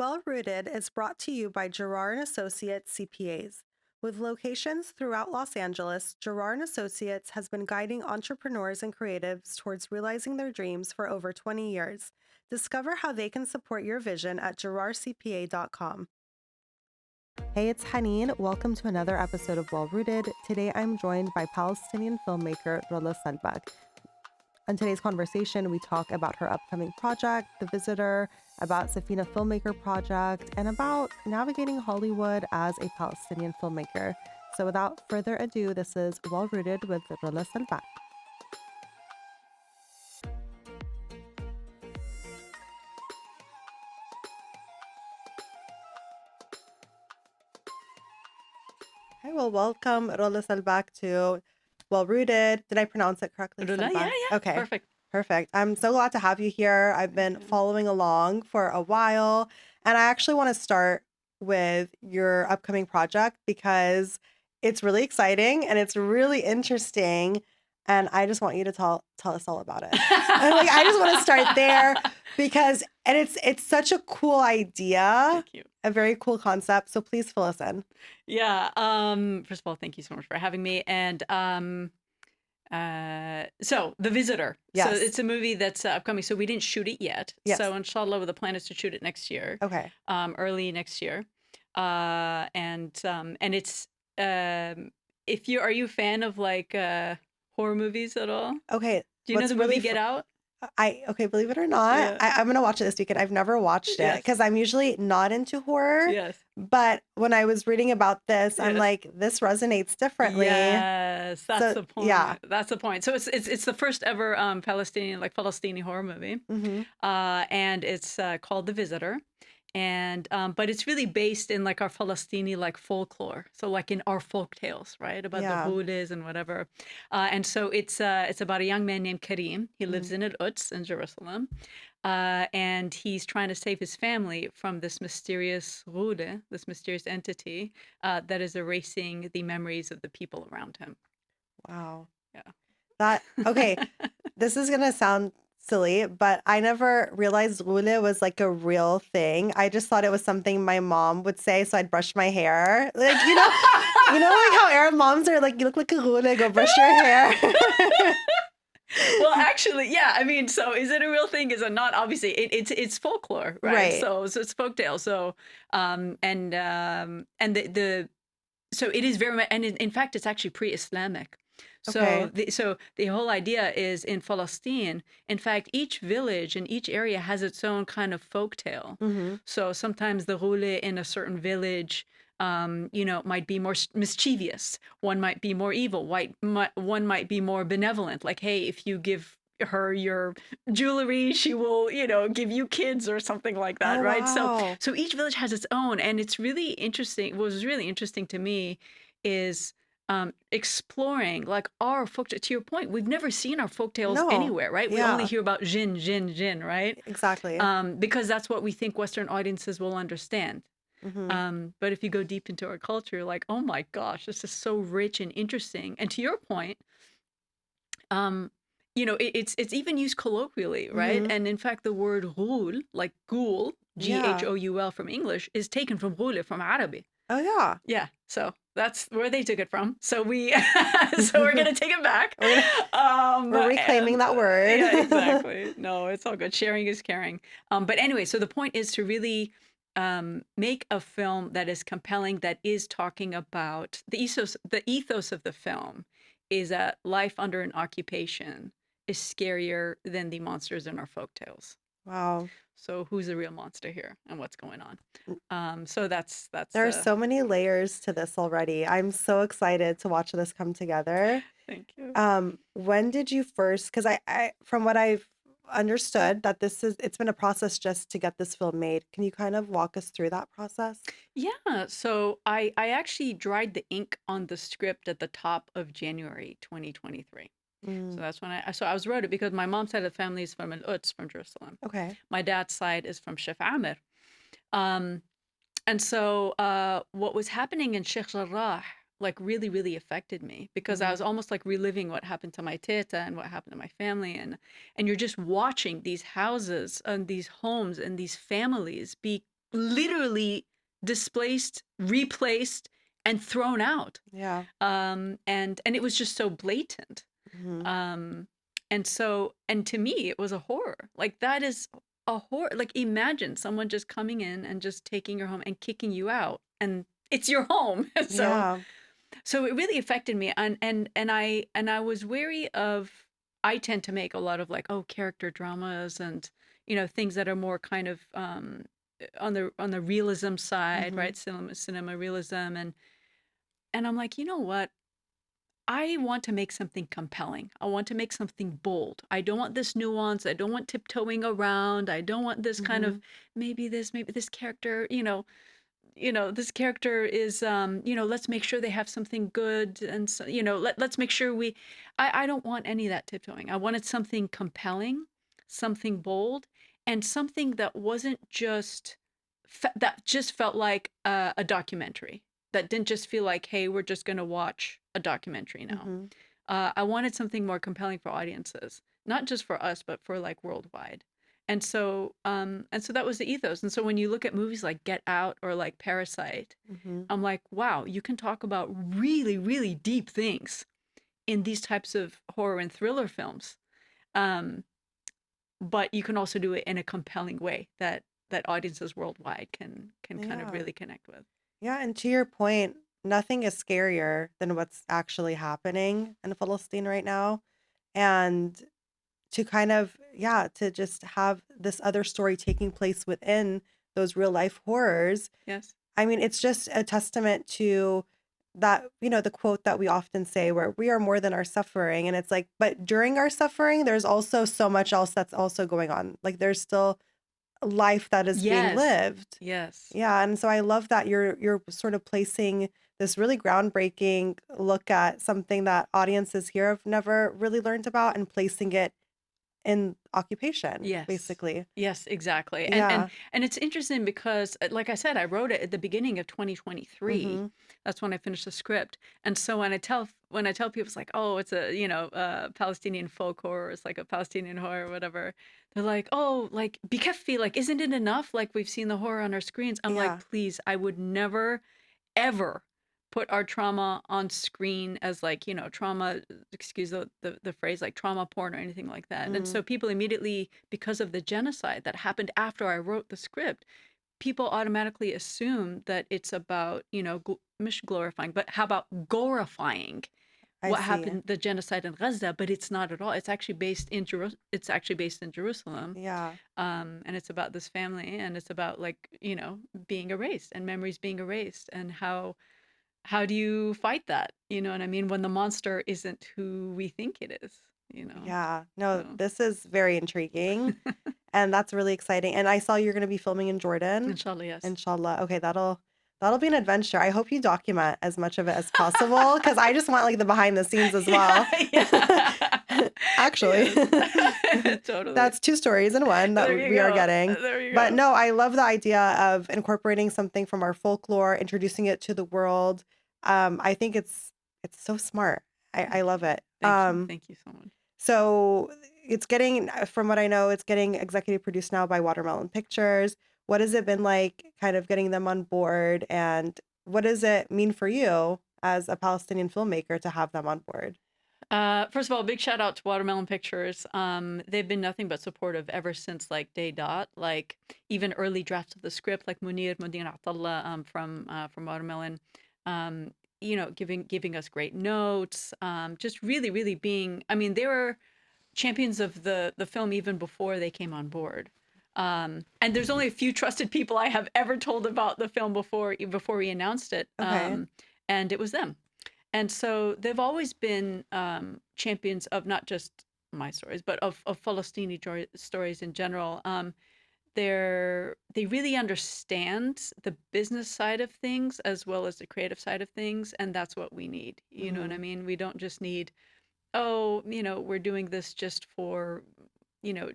Well Rooted is brought to you by Gerard and Associates CPAs. With locations throughout Los Angeles, Gerard and Associates has been guiding entrepreneurs and creatives towards realizing their dreams for over 20 years. Discover how they can support your vision at gerardcpa.com. Hey, it's Haneen. Welcome to another episode of Well Rooted. Today I'm joined by Palestinian filmmaker Rolla Selbak. In today's conversation, we talk about her upcoming project, The Visitor, about Safina Filmmaker Project, and about navigating Hollywood as a Palestinian filmmaker. So without further ado, this is Well Rooted with Rolla Selbak. Hi, well, welcome Rolla Selbak to Well Rooted. Did I pronounce it correctly? Yeah, Selbak? yeah. Okay. Perfect. I'm so glad to have you here. I've been following along for a while, and I actually want to start with your upcoming project because it's really exciting and it's really interesting. And I just want you to tell us all about it. I just want to start there because it's such a cool idea, Thank you. a very cool concept. So please fill us in. Yeah. First of all, thank you so much for having me. And so The Visitor. Yes. So it's a movie that's upcoming. So we didn't shoot it yet. Yes. So inshallah, the plan is to shoot it next year. Okay. Early next year. And it's if you are you a fan of like horror movies at all? Okay. Do you know the movie Get Out? Okay, believe it or not, Yeah. I'm gonna watch it this weekend. I've never watched it Yes. because I'm usually not into horror. Yes. But when I was reading about this, I'm Yes. like, this resonates differently. Yes, that's So, the point. yeah. That's the point. So it's the first ever Palestinian horror movie, hmm and it's called The Visitor, and but it's really based in like our Palestini like folklore, so like in our folk tales, right, about Yeah. the Houlis and whatever, and so it's about a young man named Karim. He lives in Al-Quds in Jerusalem. And he's trying to save his family from this mysterious Rude, this mysterious entity that is erasing the memories of the people around him. Wow. Yeah. Okay, this is gonna sound silly, but I never realized rule was like a real thing. I just thought it was something my mom would say, so I'd brush my hair. Like, like how Arab moms are like, you look like a rule, go brush your hair. Well, actually, yeah. I mean, so is it a real thing? Is it not? Obviously, it's folklore, right? Right. So it's folktale. So the so it is very much, and in fact, it's actually pre-Islamic. So Okay. the whole idea is in Palestine. In fact, each village and each area has its own kind of folktale. hmm So sometimes the rule in a certain village, might be more mischievous. One might be more evil. One might be more benevolent. Like, hey, if you give her your jewelry, she will, give you kids or something like that, Oh, right? wow. So each village has its own, and it's really interesting. What was really interesting to me is exploring like our folk. To your point, we've never seen our folktales No. anywhere, right? We only Yeah. hear about jinn, right? Exactly. Because that's what we think Western audiences will understand. But if you go deep into our culture, you're like, oh my gosh, this is so rich and interesting. And to your point, it's even used colloquially, right? Mhm. And in fact, the word ghul, like ghoul, Yeah. Ghoul from English, is taken from ghul, from Arabic. Oh, yeah. Yeah, so that's where they took it from. So we're gonna take it back. We're reclaiming that word. Yeah, exactly. No, it's all good. Sharing is caring. But anyway, so the point is to really make a film that is compelling, that is talking about the ethos. The ethos of the film is that life under an occupation is scarier than the monsters in our folktales. Wow. So who's the real monster here, and what's going on? So that's There are so many layers to this already. I'm so excited to watch this come together. Thank you. When did you first, because I from what I've understood that it's been a process just to get this film made. Can you kind of walk us through that process? Yeah, so I actually dried the ink on the script at the top of January 2023. So Mm, that's when I was wrote it because my mom's side of the family is from Al-Quds, from Jerusalem. okay. My dad's side is from Sheikh Amr. Um, and so what was happening in Sheikh Jarrah like really, really affected me because I hmm was almost like reliving what happened to my teta and what happened to my family. And you're just watching these houses and these homes and these families be literally displaced, replaced, and thrown out. Yeah. And it was just so blatant. Hmm. Um, and to me, it was a horror. Like that is a horror. Like imagine someone just coming in and just taking your home and kicking you out, and it's your home. so Yeah. so it really affected me, and I was wary of. I tend to make a lot of like character dramas and things that are more kind of on the realism side, Hmm. right? Cinema realism, and I'm like, you know what? I want to make something compelling. I want to make something bold. I don't want this nuance. I don't want tiptoeing around. I don't want this kind of Hmm. maybe this character, this character is let's make sure they have something good, and so let's make sure I don't want any of that tiptoeing. I wanted something compelling, something bold, and something that wasn't just that just felt like a documentary, that didn't just feel like, hey, we're just going to watch a documentary now. Hmm. I wanted something more compelling for audiences, not just for us, but for like worldwide. And so that was the ethos. And so when you look at movies like Get Out or like Parasite, Hmm. I'm like, wow, you can talk about really, really deep things in these types of horror and thriller films. Um, but you can also do it in a compelling way that audiences worldwide can kind of Yeah. really connect with. Yeah. And to your point, nothing is scarier than what's actually happening in Palestine right now. And to kind of, yeah, to just have this other story taking place within those real life horrors. Yes. I mean, it's just a testament to that, the quote that we often say where we are more than our suffering. And it's like, but during our suffering, there's also so much else that's also going on. Like there's still life that is being Yes. lived. Yes. Yeah, and so I love that you're sort of placing this really groundbreaking look at something that audiences here have never really learned about and placing it in occupation, Yes. basically. Yes, exactly. And and Yeah. and it's interesting because like I said, I wrote it at the beginning of 2023. Mm-hmm. That's when I finished the script. And so when I tell people it's like, "Oh, it's a, Palestinian folk horror, it's like a Palestinian horror or whatever." They're like, "Oh, like bikaffi, like isn't it enough? Like we've seen the horror on our screens." I'm like, Yeah, "Please, I would never ever put our trauma on screen as like trauma, excuse the phrase, like trauma porn or anything like that." And mm, so people immediately, because of the genocide that happened after I wrote the script, people automatically assume that it's about mish glorifying, but how about glorifying I what see. happened, the genocide in Gaza? But it's not at all. It's actually based in Jerusalem. Yeah, And it's about this family, and it's about like being erased and memories being erased, and how do you fight that? You know what I mean? When the monster isn't who we think it is, you know? yeah. No, So, this is very intriguing, and that's really exciting. And I saw you're going to be filming in Jordan, inshallah, yes. inshallah. Okay, that'll be an adventure. I hope you document as much of it as possible because I just want like the behind the scenes as Yeah, well. yeah. Actually, Yes. Totally. that's two stories in one that There you we are go. getting. There you But go. no, I love the idea of incorporating something from our folklore, introducing it to the world. I think it's so smart. I Thank love you. it. Thank you. Thank you so much. So it's getting, from what I know, it's getting executive produced now by Watermelon Pictures. What has it been like kind of getting them on board? And what does it mean for you as a Palestinian filmmaker to have them on board? First of all, big shout out to Watermelon Pictures. They've been nothing but supportive ever since like day dot. Like even early drafts of the script, like Munir Atallah from Watermelon, giving us great notes. Just really, really being. I mean, they were champions of the film even before they came on board. And there's only a few trusted people I have ever told about the film before we announced it, Okay. and it was them. And so they've always been champions of not just my stories, but of Palestini stories in general. They really understand the business side of things as well as the creative side of things, and that's what we need. You know what I Hmm. mean? We don't just need, oh, we're doing this just for, you know,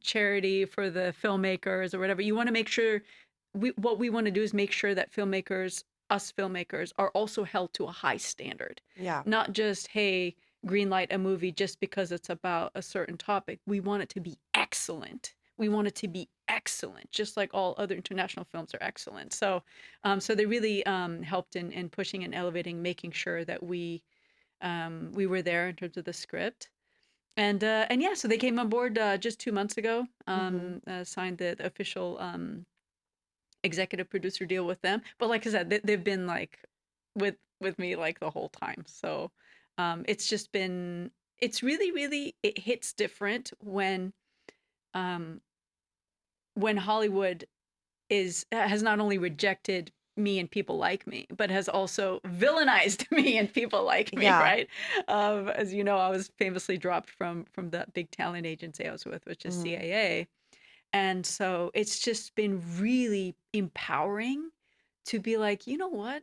charity for the filmmakers or whatever. You want to make sure what we want to do is make sure that us filmmakers, are also held to a high standard. Yeah. Not just, hey, greenlight a movie just because it's about a certain topic. We want it to be excellent. We want it to be excellent, just like all other international films are excellent. So they really helped in pushing and elevating, making sure that we were there in terms of the script. And yeah, so they came on board just 2 months ago. Hmm. Signed the official executive producer deal with them. But like I said, they've been like with me like the whole time. So it's just been it's really it hits different um when Hollywood is has not only rejected me and people like me, but has also villainized me and people like me, Yeah. right? As you know, I was famously dropped from that big talent agency I was with, which is Hmm. CAA. And so it's just been really empowering to be like, you know what?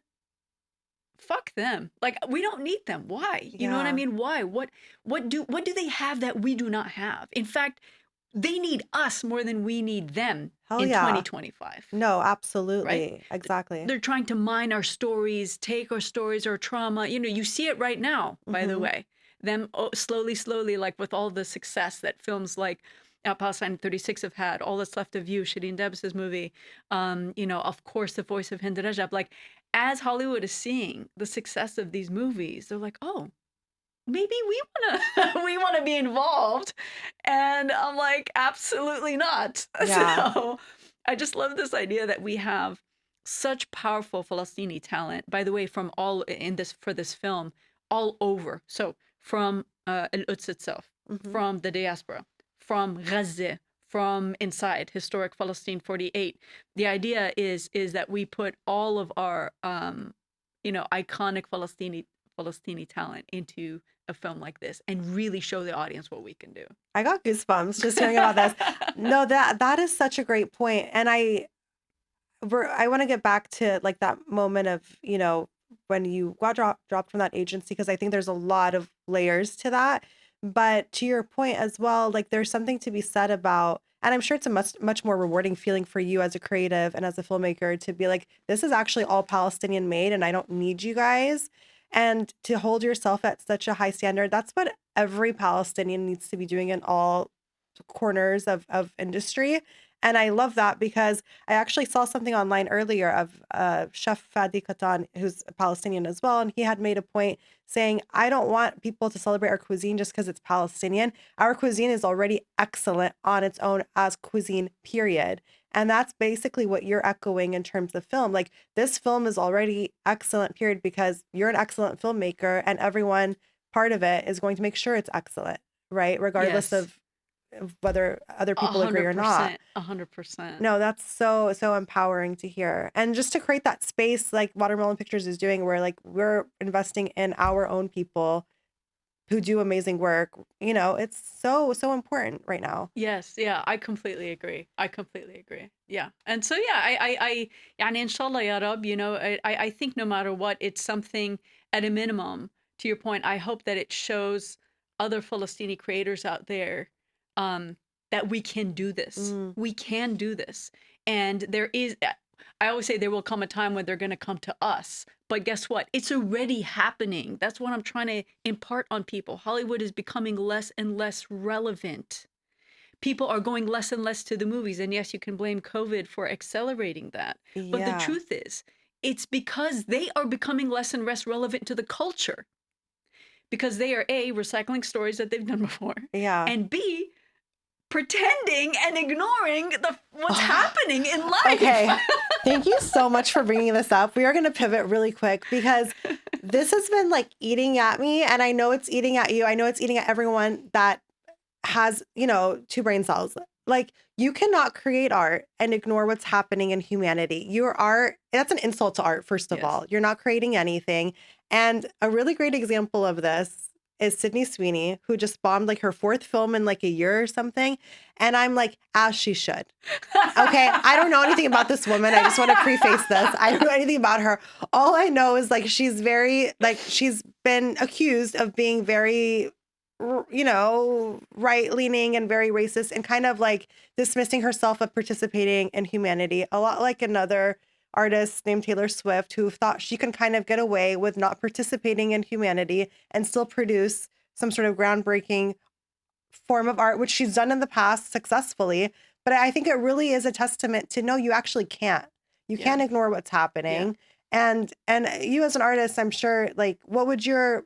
Fuck them. Like we don't need them. Why? You know what I Yeah. mean? Why? What do they have that we do not have? In fact, they need us more than we need them Hell in yeah. 2025, No, right? absolutely. Exactly. They're trying to mine our stories, take our stories, our trauma. You know, you see it right now, by the Hmm. way. Them slowly, like with all the success that films like Palestine 36 have had, All That's Left of You, Shireen Debs' movie, of course, The Voice of Hind Rajab. Like, as Hollywood is seeing the success of these movies, they're like, oh, maybe we wanna we wanna be involved. And I'm like, absolutely not. Yeah. So I just love this idea that we have such powerful Palestini talent, by the way, from all in this for this film, all over. So from Al Quds itself, Hmm. from the diaspora, from Gaza, from inside historic Palestine 48. The idea is that we put all of our iconic Palestini talent into a film like this and really show the audience what we can do. I got goosebumps just hearing about this. No, that is such a great point. And I want to get back to like that moment of, when you got dropped from that agency, because I think there's a lot of layers to that. But to your point as well, like there's something to be said about, and I'm sure it's a much more rewarding feeling for you as a creative and as a filmmaker to be like, this is actually all Palestinian made and I don't need you guys. And to hold yourself at such a high standard, that's what every Palestinian needs to be doing in all corners of industry. And I love that because I actually saw something online earlier of Chef Fadi Katan, who's a Palestinian as well. And he had made a point saying, I don't want people to celebrate our cuisine just because it's Palestinian. Our cuisine is already excellent on its own as cuisine, period. And that's basically what you're echoing in terms of film. Like this film is already excellent, period, because you're an excellent filmmaker and everyone part of it is going to make sure it's excellent, right? Regardless Yes. of whether other A people agree hundred or not. percent. 100%. No, that's so empowering to hear. And just to create that space like Watermelon Pictures is doing where like we're investing in our own people who do amazing work. It's so important right now. Yes, yeah, I completely agree. I completely agree. Yeah. And so yeah, يعني inshallah ya Rab, I think no matter what, it's something at a minimum, to your point, I hope that it shows other Palestini creators out there um that we can do this. Mm, We can do this. And I always say there will come a time when they're going to come to us. But guess what? It's already happening. That's what I'm trying to impart on people. Hollywood is becoming less and less relevant. People are going less and less to the movies. And yes, you can blame COVID for accelerating that. But the yeah. truth is, it's because they are becoming less and less relevant to the culture because they are A, recycling stories that they've done before, Yeah. and B, pretending and ignoring what's happening in life. Okay. Thank you so much for bringing this up. We are going to pivot really quick because this has been like eating at me, and I know it's eating at you. I know it's eating at everyone that has, two brain cells. Like you cannot create art and ignore what's happening in humanity. Your art, that's an insult to art, first of Yes. all. You're not creating anything. And a really great example of this is Sydney Sweeney, who just bombed like her fourth film in like a year or something. And I'm like, as she should. Okay. I don't know anything about this woman. I just want to preface this. I don't know anything about her. All I know is like she's been accused of being very right leaning and very racist and kind of like dismissing herself of participating in humanity, a lot like another artist named Taylor Swift, who thought she can kind of get away with not participating in humanity and still produce some sort of groundbreaking form of art, which she's done in the past successfully. But I think it really is a testament to no, you actually can't. You Yeah. can't ignore what's happening. And you as an artist, I'm sure, like, what would your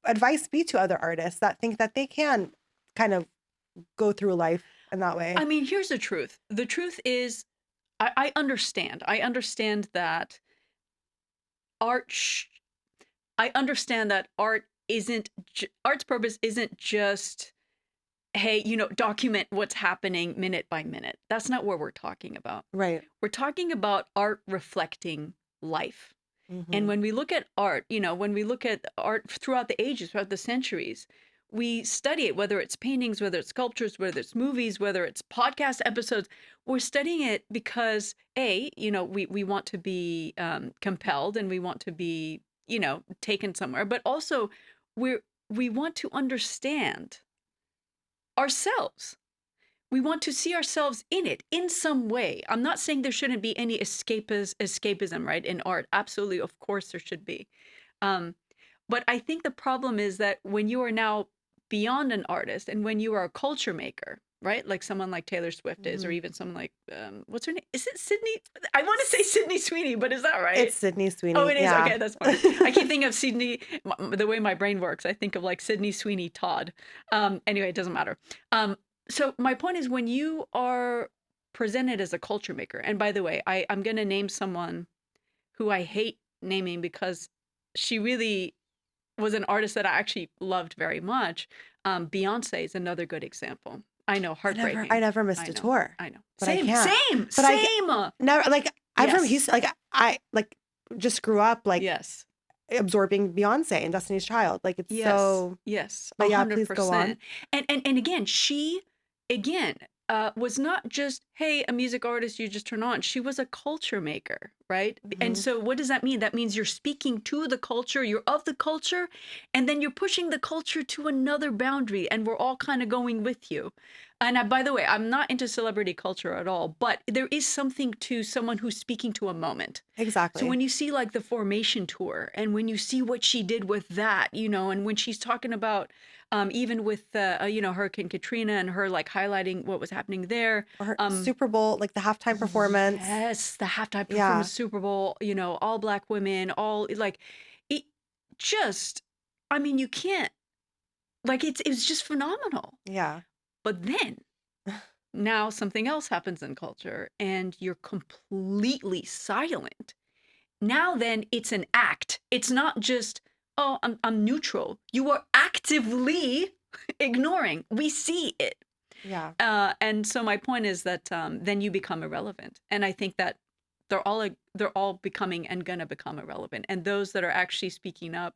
advice be to other artists that think that they can kind of go through life in that way? I mean, here's the truth. The truth is, I understand. I understand that art. I understand that art isn't. Art's purpose isn't just, hey, document what's happening minute by minute. That's not what we're talking about. Right. We're talking about art reflecting life. And Mm-hmm. when we look at art, when we look at art throughout the ages, throughout the centuries, we study it, whether it's paintings, whether it's sculptures, whether it's movies, whether it's podcast episodes. We're studying it because, we want to be compelled and we want to be, taken somewhere, but also we want to understand ourselves. We want to see ourselves in it in some way. I'm not saying there shouldn't be any escapism, right, in art. Absolutely, of course there should be. Um, but I think the problem is that when you are now beyond an artist and when you are a culture maker, right, like someone like Taylor Swift is, or Mm-hmm. even someone like, what's her name? Is it Sydney? I want to say Sydney Sweeney, but is that right? It's Sydney Oh, Sweeney. it is. Yeah. Okay, that's fine. I keep thinking of Sydney, the way my brain works. I think of like Sydney Sweeney Todd. Anyway, it doesn't matter. So my point is when you are presented as a culture maker, and by the way, I'm going to name someone who I hate naming because she really was an artist that I actually loved very much. Beyonce is another good example. I know, I heartbreaking. never missed I a know, tour, I know. but I Same, can't. same, But I same. never, like, I'm from Yes, Houston. Like, I like just grew up like yes. absorbing Beyonce and Destiny's Child. Like, it's Yes, so, yes, but yeah, please go on. 100%. And again, she again was not just, hey, a music artist you just turn on. She was a culture maker, right? And Hmm. so what does that mean? That means you're speaking to the culture, you're of the culture, and then you're pushing the culture to another boundary, and we're all kind of going with you. And by the way, I'm not into celebrity culture at all, but there is something to someone who's speaking to a moment. So Exactly. when you see like the Formation tour and when you see what she did with that, and when she's talking about even with Hurricane Katrina and her like highlighting what was happening there. Or her Um Super Bowl, like the halftime performance. yes, the halftime Yeah. performance Super Bowl, all black women, all like it just I mean, you can't like it's just phenomenal. Yeah. But then now something else happens in culture and you're completely silent. Now then it's an act. It's not just, oh, I'm neutral. You are actively ignoring. We see it. Yeah. And so my point is that then you become irrelevant. And I think that they're all becoming and gonna become irrelevant. And those that are actually speaking up,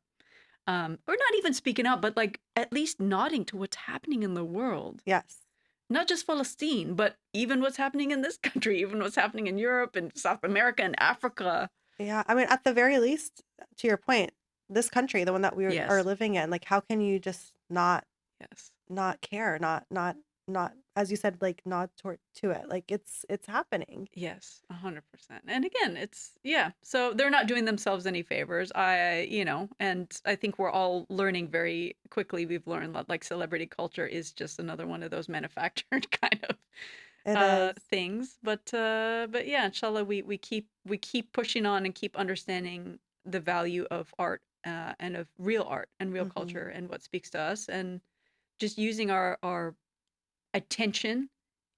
or not even speaking up, but like at least nodding to what's happening in the world, Yes. not just Palestine, but even what's happening in this country, even what's happening in Europe and South America and Africa. Yeah. I mean, at the very least, to your point, this country, the one that are Yes, living in, like, how can you just yes. not care, not, as you said, like, nod toward to it? Like, it's happening. Yes, 100%. And again, it's yeah. So they're not doing themselves any favors. And I think we're all learning very quickly. We've learned that like celebrity culture is just another one of those manufactured kind of It is. things. But yeah, inshallah, we keep pushing on and keep understanding the value of art and of real art and real Hmm. culture and what speaks to us and just using our attention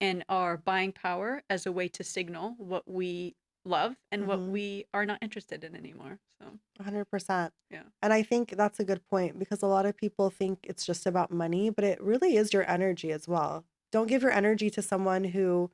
and our buying power as a way to signal what we love and what Hmm. we are not interested in anymore. So, 100%. yeah. And I think that's a good point because a lot of people think it's just about money, but it really is your energy as well. Don't give your energy to someone who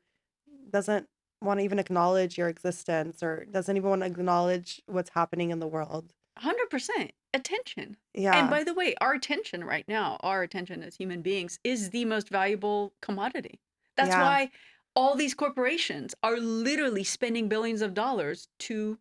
doesn't want to even acknowledge your existence or doesn't even want to acknowledge what's happening in the world. 100% attention. And Yeah. by the way, our attention right now, our attention as human beings is the most valuable commodity. That's Yeah. why all these corporations are literally spending billions of dollars to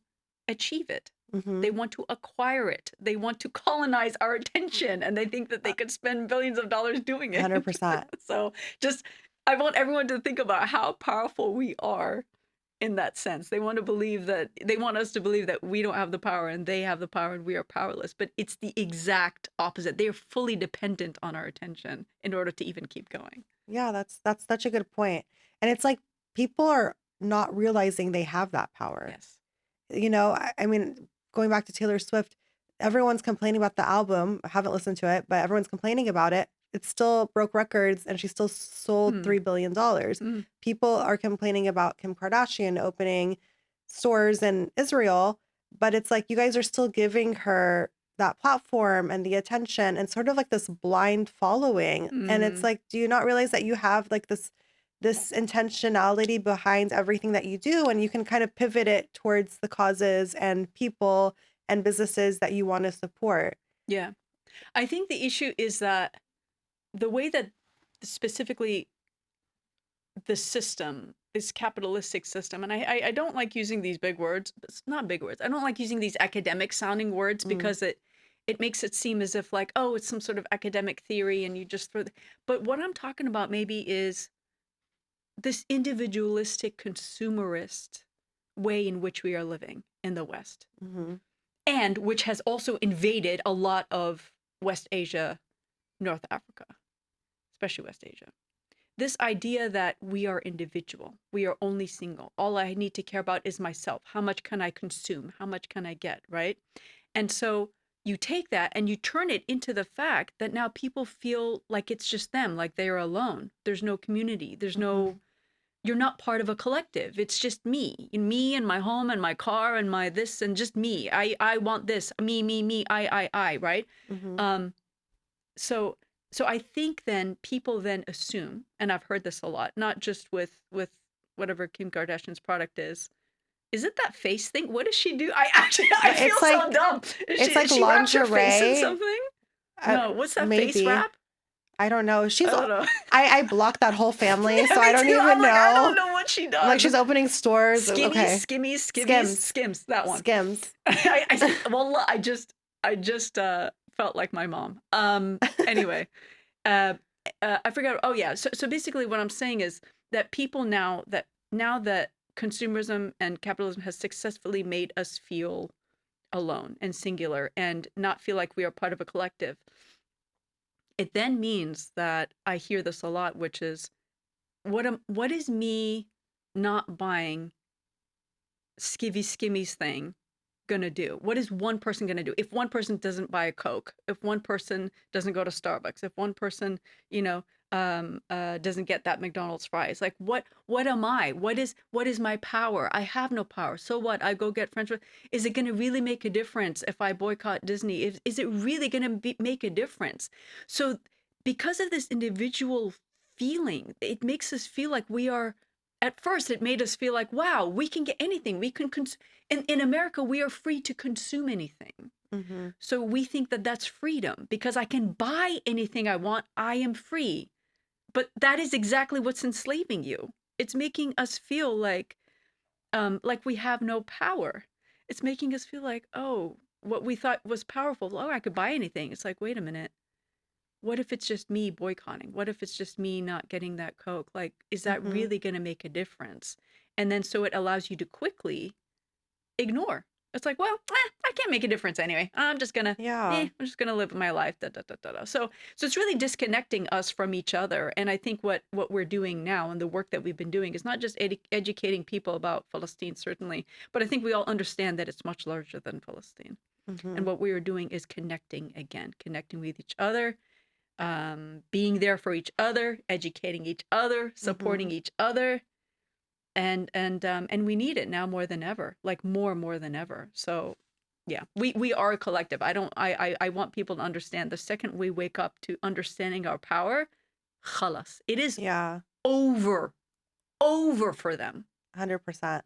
achieve it. Hmm. They want to acquire it. They want to colonize our attention and they think that they could spend billions of dollars doing it. 100%. So, just I want everyone to think about how powerful we are in that sense. They want us to believe that we don't have the power and they have the power and we are powerless. But it's the exact opposite. They are fully dependent on our attention in order to even keep going. Yeah, that's such a good point. And it's like people are not realizing they have that power. Yes. I mean, going back to Taylor Swift, everyone's complaining about the album. I haven't listened to it, but everyone's complaining about it. It still broke records and she still sold Mm, $3 billion. mm, People are complaining about Kim Kardashian opening stores in Israel, but it's like you guys are still giving her that platform and the attention and sort of like this blind following. And it's mm. like, do you not realize that you have like this intentionality behind everything that you do, and you can kind of pivot it towards the causes and people and businesses that you want to support. Yeah. I think the issue is that the way that specifically the system, this capitalistic system, and I don't like using these big words, but it's not big words. I don't like using these academic sounding words Mm, because it makes it seem as if like, oh, it's some sort of academic theory and you just but what I'm talking about maybe is this individualistic consumerist way in which we are living in the West, mm-hmm, and which has also invaded a lot of West Asia, North Africa, especially West Asia. This idea that we are individual, we are only single. All I need to care about is myself. How much can I consume? How much can I get? Right. And so you take that and you turn it into the fact that now people feel like it's just them, like they are alone. There's no community. mm-hmm. You're not part of a collective. It's just me and my home and my car and my this and just me. I want this, me, I, right? Mm-hmm. Um, so so I think then people then assume, and I've heard this a lot, not just with whatever Kim Kardashian's product is. Is it that face thing? What does she do? I feel It's so like dumb. it's like She wraps her face in lingerie. something? No, what's that face Maybe. wrap? I don't know. I don't know. I blocked that whole family, Yeah, so I me don't too. I'm even like, I don't know. know what she I'm like, does. she's opening stores. Skimmies, Okay. skimmies, skimmies, Skims. skims. That one. Skims. Well, I just felt like my mom. Anyway, uh, I forgot. Oh yeah. So basically, what I'm saying is that people now that consumerism and capitalism has successfully made us feel alone and singular and not feel like we are part of a collective. It then means that I hear this a lot, which is what is me not buying Skimmy's thing gonna do? What is one person gonna do? If one person doesn't buy a Coke, if one person doesn't go to Starbucks, if one person, doesn't get that McDonald's fries, like what am I? What is my power? I have no power. So what? I go get French fries. Is it gonna really make a difference if I boycott Disney? Is it really gonna make a difference? So because of this individual feeling, it makes us feel like we are. At first, it made us feel like, wow, we can get anything. We can in America, we are free to consume anything. Mm-hmm. So we think that that's freedom because I can buy anything I want. I am free. But that is exactly what's enslaving you. It's making us feel like we have no power. It's making us feel like, oh, what we thought was powerful. Oh, I could buy anything. It's like, wait a minute. What if it's just me boycotting? What if it's just me not getting that Coke? Like, is that Mm-hmm. really going to make a difference? And then so it allows you to quickly ignore. It's like, well, I can't make a difference anyway. Yeah. I'm just gonna live my life. Da, da, da, da, da. So it's really disconnecting us from each other. And I think what we're doing now and the work that we've been doing is not just educating people about Palestine, certainly, but I think we all understand that it's much larger than Palestine. Mm-hmm. And what we are doing is connecting again, connecting with each other, being there for each other, educating each other, Mm-hmm. supporting each other, and we need it now more than ever, like more than ever. So yeah, we are a collective. I want people to understand the second we wake up to understanding our power, khalas, it is Yeah. over, over for them. 100%.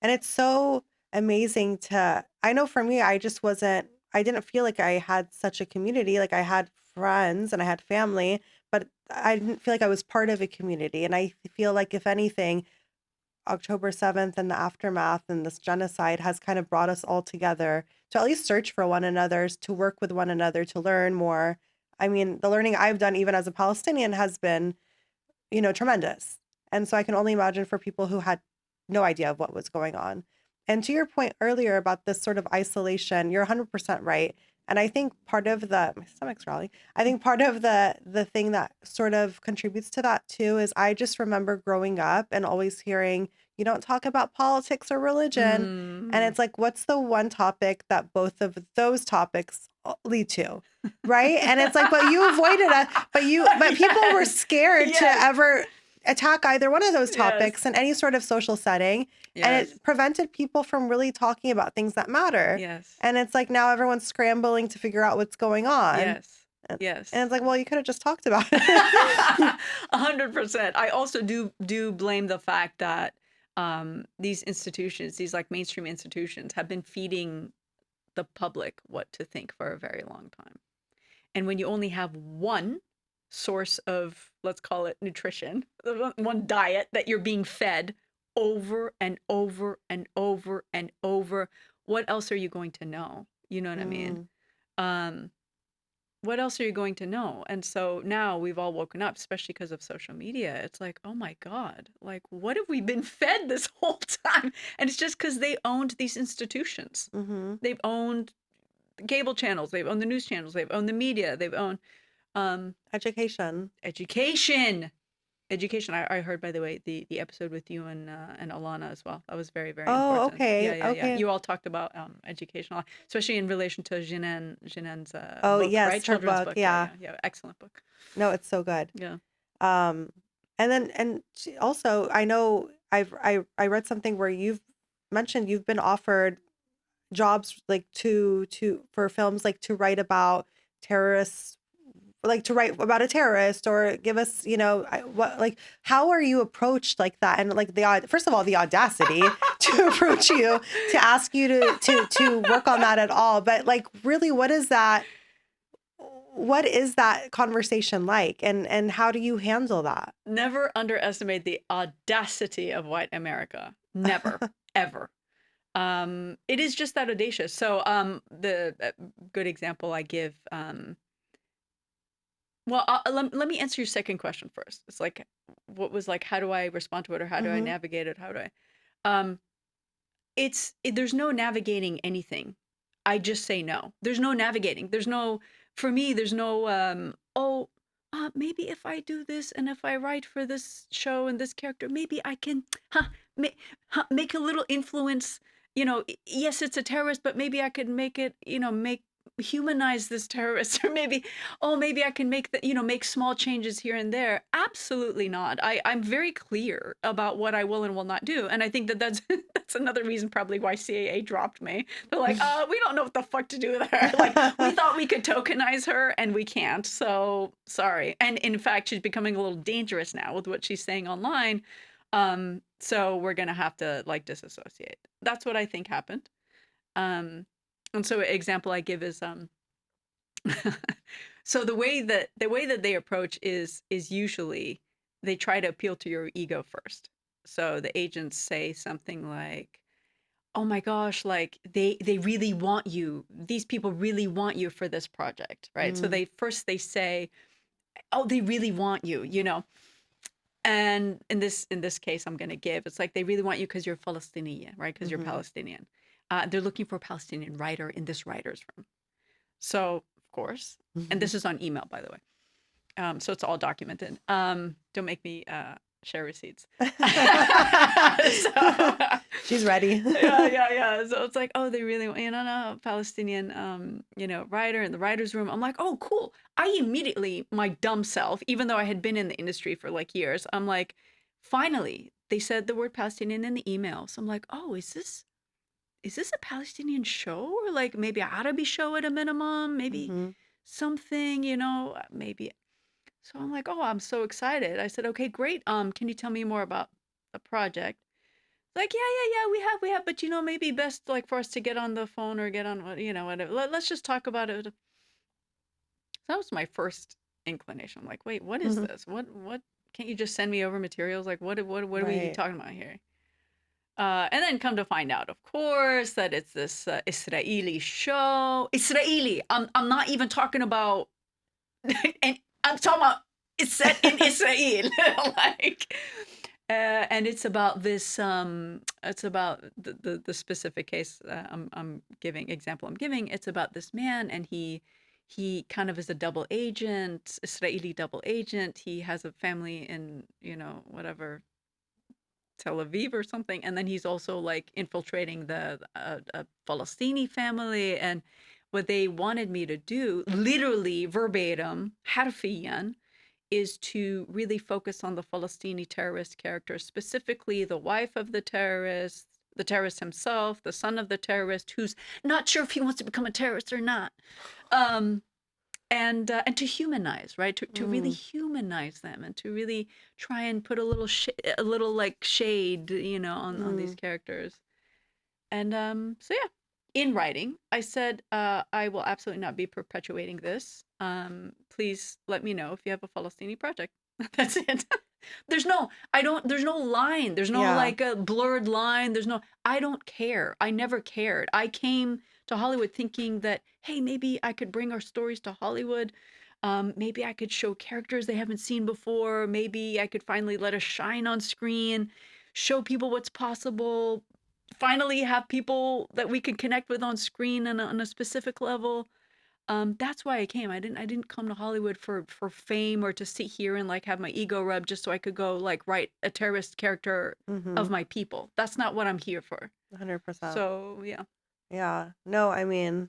And it's so amazing I know for me, I didn't feel like I had such a community. Like I had friends and I had family, but I didn't feel like I was part of a community. And I feel like, if anything, October 7th and the aftermath and this genocide has kind of brought us all together to at least search for one another, to work with one another, to learn more. I mean, the learning I've done, even as a Palestinian, has been, tremendous. And so I can only imagine for people who had no idea of what was going on. And to your point earlier about this sort of isolation, you're 100% right. And I think part of my stomach's growling. I think part of the thing that sort of contributes to that too is I just remember growing up and always hearing, you don't talk about politics or religion. And Mm. it's like, what's the one topic that both of those topics lead to? Right. And it's like, but you avoided it, but people were Yes. scared to Yes. ever attack either one of those Yes. topics in any sort of social setting. And Yes. it prevented people from really talking about things that matter. Yes. And it's like now everyone's scrambling to figure out what's going on. Yes. And Yes. it's like, well, you could have just talked about it. 100%. I also do blame the fact that these institutions, these like mainstream institutions, have been feeding the public what to think for a very long time. And when you only have one source of, let's call it nutrition, one diet that you're being fed over and over and over and over, what else are you going to know? You know what I mean? Mm. Um, what else are you going to know? And so now we've all woken up, especially because of social media. It's like, oh my God, like what have we been fed this whole time? And it's just because they owned these institutions. Mm-hmm. They've owned the cable channels, they've owned the news channels, they've owned the media, they've owned Education. education. Education. I heard, by the way, the episode with you and Alana as well. That was very, very Oh, important. Yeah, okay. yeah, yeah. Okay. You all talked about education a lot, especially in relation to Jinen's Oh, book, right? yes, her Children's book. book. Yeah, Yeah. yeah, yeah. Excellent book. No, it's so good. Yeah. Um, also, I know I read something where you've mentioned you've been offered jobs like to for films like to write about terrorists, like to write about a terrorist or give us, what, like, how are you approached like that? And like first of all, the audacity to approach you, to ask you to work on that at all. But like, really, what is that conversation like? And how do you handle that? Never underestimate the audacity of white America. Never, ever. It is just that audacious. So the good example I give. Well, let me answer your second question first. It's like, what was like, how do I respond to it, or how do I Mm-hmm. navigate it? How do I? Um, there's no navigating anything. I just say no. There's no navigating. There's no, for me, there's no, maybe if I do this and if I write for this show and this character, maybe I can, ma- make a little influence. Yes, it's a terrorist, but maybe I could make it, make humanize this terrorist, or maybe I can make small changes here and there. Absolutely not. I'm very clear about what I will and will not do, and I think that's that's another reason probably why CAA dropped me. They're like, we don't know what the fuck to do with her. Like, we thought we could tokenize her and we can't, so sorry. And in fact, she's becoming a little dangerous now with what she's saying online. So we're gonna have to like disassociate. That's what I think happened. Um, and so example I give is so the way that they approach is usually they try to appeal to your ego first. So the agents say something like, "Oh my gosh, like they really want you. These people really want you for this project," right? So Mm, they say, "Oh, they really want you," you know. And in this case, I'm gonna give it's like they really want you because you're Palestinian, right? Because you're mm-hmm. Palestinian. They're looking for a Palestinian writer in this writer's room. So of course, and Mm-hmm. this is on email, by the way. So it's all documented. Don't make me share receipts. So She's ready. yeah, yeah, yeah. So it's like, oh, they really want, no, Palestinian, writer in the writer's room. I'm like, oh, cool. I immediately, my dumb self, even though I had been in the industry for like years, I'm like, finally, they said the word Palestinian in the email. So I'm like, oh, is this a Palestinian show, or like maybe a Arabic show at a minimum, maybe Mm-hmm. something, maybe. So I'm like, oh, I'm so excited. I said, okay, great. Can you tell me more about the project? Like, yeah, yeah, yeah, we have, but maybe best like for us to get on the phone or get on, whatever. Let's just talk about it. That was my first inclination. I'm like, wait, what is Mm-hmm. this? What? Can't you just send me over materials? Like, what are we Right. talking about here? And then come to find out, of course, that it's this Israeli show. Israeli. I'm not even talking about, and I'm talking about it's set in Israel. Like, And it's about this. It's about the specific case I'm giving example. I'm giving. It's about this man, and he kind of is a double agent, Israeli double agent. He has a family in whatever Tel Aviv or something, and then he's also like infiltrating the a Palestinian family. And what they wanted me to do, literally verbatim, harfiyan, is to really focus on the Palestinian terrorist characters, specifically the wife of the terrorist himself, the son of the terrorist, who's not sure if he wants to become a terrorist or not. Um, and to humanize, right? To really Mm, humanize them, and to really try and put a little like shade, on these mm, characters. And so yeah, in writing, I said, I will absolutely not be perpetuating this. Please let me know if you have a Palestinian project. That's it. There's no line. There's no yeah. like a blurred line. I don't care. I never cared. I came to Hollywood thinking that, hey, maybe I could bring our stories to Hollywood. Maybe I could show characters they haven't seen before. Maybe I could finally let us shine on screen, show people what's possible, finally have people that we could connect with on screen on a specific level. That's why I came. I didn't come to Hollywood for fame or to sit here and like have my ego rubbed just so I could go like write a terrorist character Mm-hmm. of my people. That's not what I'm here for. 100%. So yeah. Yeah. No, I mean,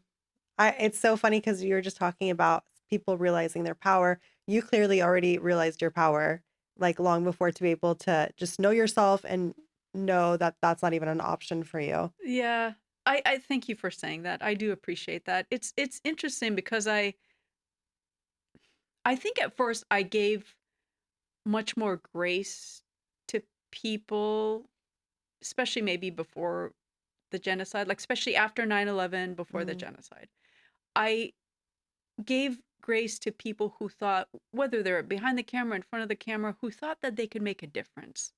it's so funny because you're just talking about people realizing their power. You clearly already realized your power like long before to be able to just know yourself and know that that's not even an option for you. Yeah. I thank you for saying that. I do appreciate that. It's interesting because I think at first I gave much more grace to people, especially maybe before the genocide, like especially after 9/11, before the Mm, genocide. I gave grace to people who thought, whether they're behind the camera, in front of the camera, who thought that they could make a difference.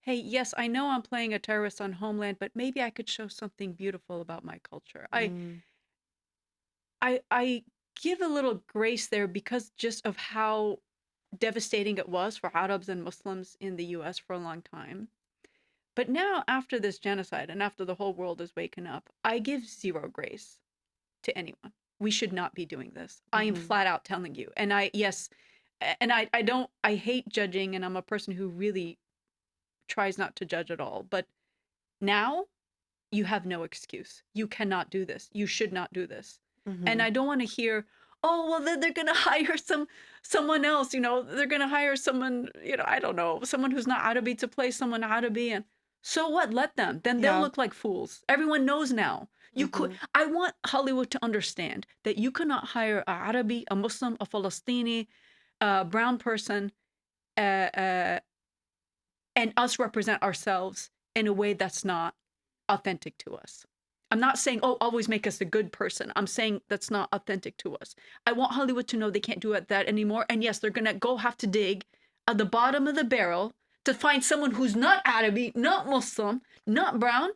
Hey, yes, I know I'm playing a terrorist on Homeland, but maybe I could show something beautiful about my culture. mm, I give a little grace there because just of how devastating it was for Arabs and Muslims in the US for a long time. But now, after this genocide and after the whole world is waking up, I give zero grace to anyone. We should not be doing this. I am mm-hmm. flat out telling you. And yes, and I don't, I hate judging, and I'm a person who really tries not to judge at all. But now you have no excuse. You cannot do this. You should not do this. And Mm-hmm. I don't want to hear, oh, well, then they're going to hire someone else, they're going to hire someone, I don't know, someone who's not Arabi to play someone Arabi. And so what? Let them. Then they'll Yeah. look like fools. Everyone knows now. Mm-hmm. I want Hollywood to understand that you cannot hire a Arabi, a Muslim, a Palestini, a brown person, uh, uh, and us represent ourselves in a way that's not authentic to us. I'm not saying, oh, always make us a good person. I'm saying that's not authentic to us. I want Hollywood to know they can't do that anymore. And yes, they're going to go have to dig at the bottom of the barrel to find someone who's not Arabi, not Muslim, not brown,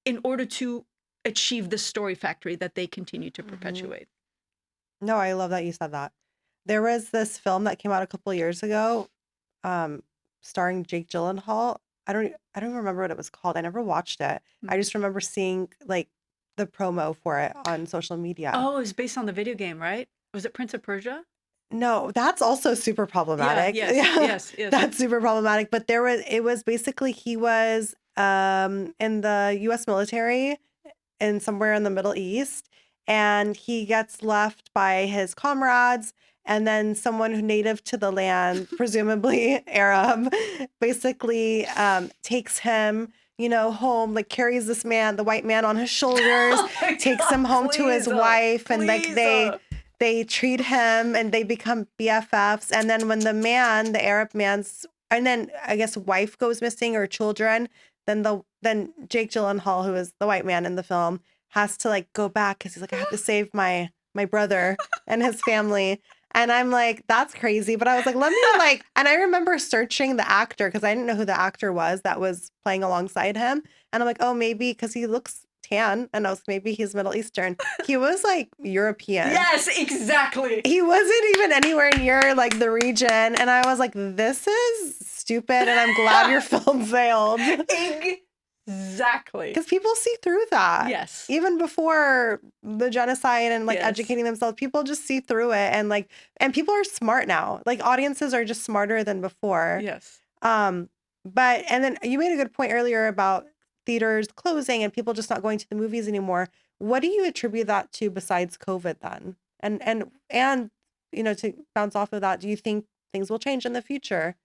in order to achieve the story factory that they continue to Mm-hmm. perpetuate. No, I love that you said that. There was this film that came out a couple years ago, um, starring Jake Gyllenhaal. I don't remember what it was called. I never watched it. I Mhm. just remember seeing like the promo for it on social media. Oh, it's based on the video game, right? Was it Prince of Persia? No, that's also super Yeah, problematic. yes, Yeah, yes, yes. that's super problematic. But it was basically he was in the US military and somewhere in the Middle East, and he gets left by his comrades, and then someone who native to the land, presumably Arab, basically takes him, home, like carries this man, the white man on his shoulders, Oh my takes God, him home to his please, wife, and like please. they treat him and they become BFFs. And then when the Arab man's, and then I guess wife goes missing or children, then Jake Gyllenhaal, who is the white man in the film, has to like go back because he's like, I have to save my brother and his family. And I'm like, that's crazy. But I was like, let me like, and I remember searching the actor because I didn't know who the actor was that was playing alongside him. And I'm like, oh, maybe because he looks tan. And I was maybe he's Middle Eastern. He was like European. Yes, exactly. He wasn't even anywhere near like the region. And I was like, this is stupid, and I'm glad your film failed. Exactly. Because people see through that. Yes. Even before the genocide and like Yes. educating themselves, people just see through it. And people are smart now. Like audiences are just smarter than before. Yes. And then you made a good point earlier about theaters closing and people just not going to the movies anymore. What do you attribute that to besides COVID then? And to bounce off of that, do you think things will change in the future?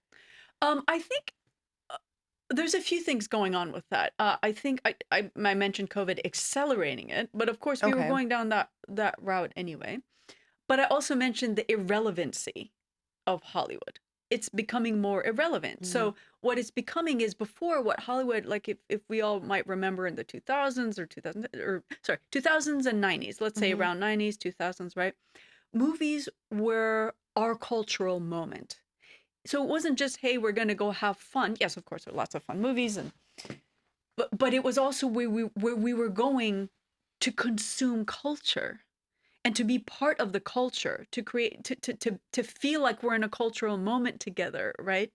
I think there's a few things going on with that. I think I mentioned COVID accelerating it, but of course we were Okay. going down that route anyway. But I also mentioned the irrelevancy of Hollywood. It's becoming more irrelevant. So what it's becoming is before what Hollywood, like if we all might remember in the 2000s or 2000s and 90s, let's say around 90s, 2000s, right? Movies were our cultural moment. So it wasn't just, hey, we're going to go have fun. Yes, of course, there are lots of fun movies, but it was also where we were going to consume culture and to be part of the culture, to create to feel like we're in a cultural moment together, right?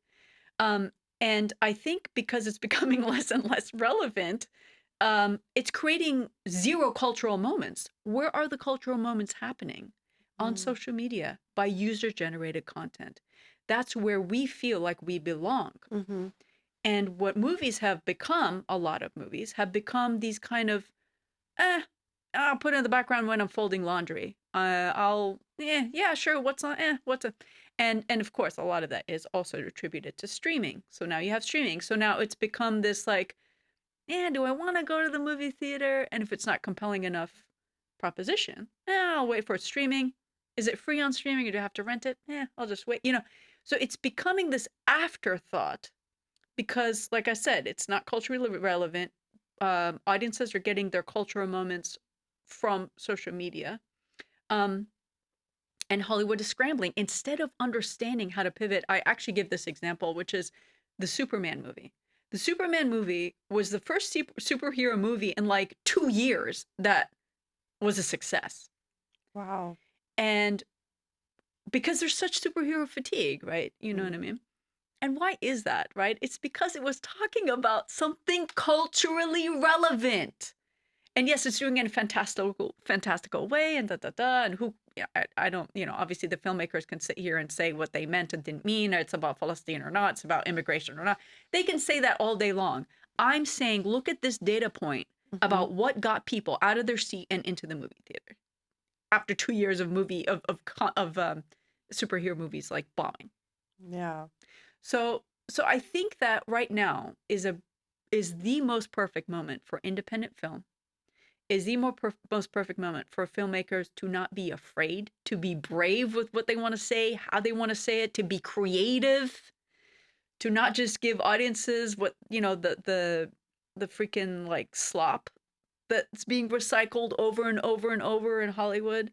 And I think because it's becoming less and less relevant, it's creating zero cultural moments. Where are the cultural moments happening? On social media by user generated content. That's where we feel like we belong. Mm-hmm. And what movies have become, a lot of movies have become these kind of, I'll put it in the background when I'm folding laundry. Yeah, sure. What's a, and of course, a lot of that is also attributed to streaming. So now you have streaming. So now it's become this like, do I want to go to the movie theater? And if it's not compelling enough proposition, I'll wait for streaming. Is it free on streaming or do I have to rent it? I'll just wait. So it's becoming this afterthought because, like I said, it's not culturally relevant. Audiences are getting their cultural moments from social media. And Hollywood is scrambling. Instead of understanding how to pivot, I actually give this example, which is the Superman movie. The Superman movie was the first superhero movie in like 2 years that was a success. Wow. And because there's such superhero fatigue, right? You know what I mean? And why is that, right? It's because it was talking about something culturally relevant. And yes, it's doing it in a fantastical way and and who, yeah, I don't, obviously the filmmakers can sit here and say what they meant and didn't mean, or it's about Palestine or not, it's about immigration or not. They can say that all day long. I'm saying, look at this data point about what got people out of their seat and into the movie theater after 2 years of superhero movies like bombing. Yeah. So I think that right now is the most perfect moment for independent film, is the most perfect moment for filmmakers to not be afraid, to be brave with what they want to say, how they want to say it, to be creative, to not just give audiences what, the freaking like slop that's being recycled over and over and over in Hollywood.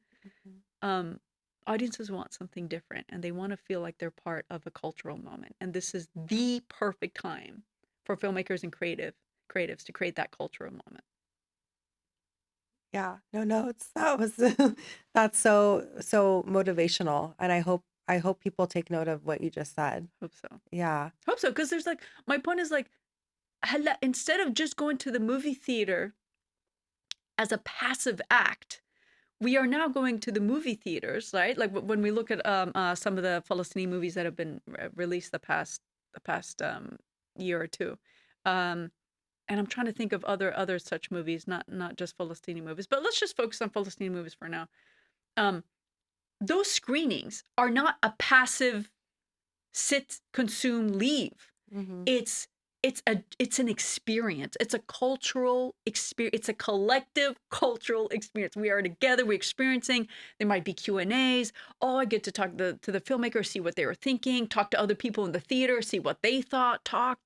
Audiences want something different and they want to feel like they're part of a cultural moment. And this is the perfect time for filmmakers and creatives to create that cultural moment. Yeah. No notes. That was that's so motivational. And I hope people take note of what you just said. Hope so. Yeah. Hope so. Because there's like, my point is like, instead of just going to the movie theater as a passive act, we are now going to the movie theaters, right? Like when we look at some of the Palestinian movies that have been released the past year or two, and I'm trying to think of other such movies, not just Palestinian movies, but let's just focus on Palestinian movies for now. Those screenings are not a passive sit, consume, leave. It's an experience. It's a cultural experience. It's a collective cultural experience. We are together. We're experiencing. There might be Q&As. Oh, I get to talk to the filmmaker, see what they were thinking, talk to other people in the theater, see what they thought, talk.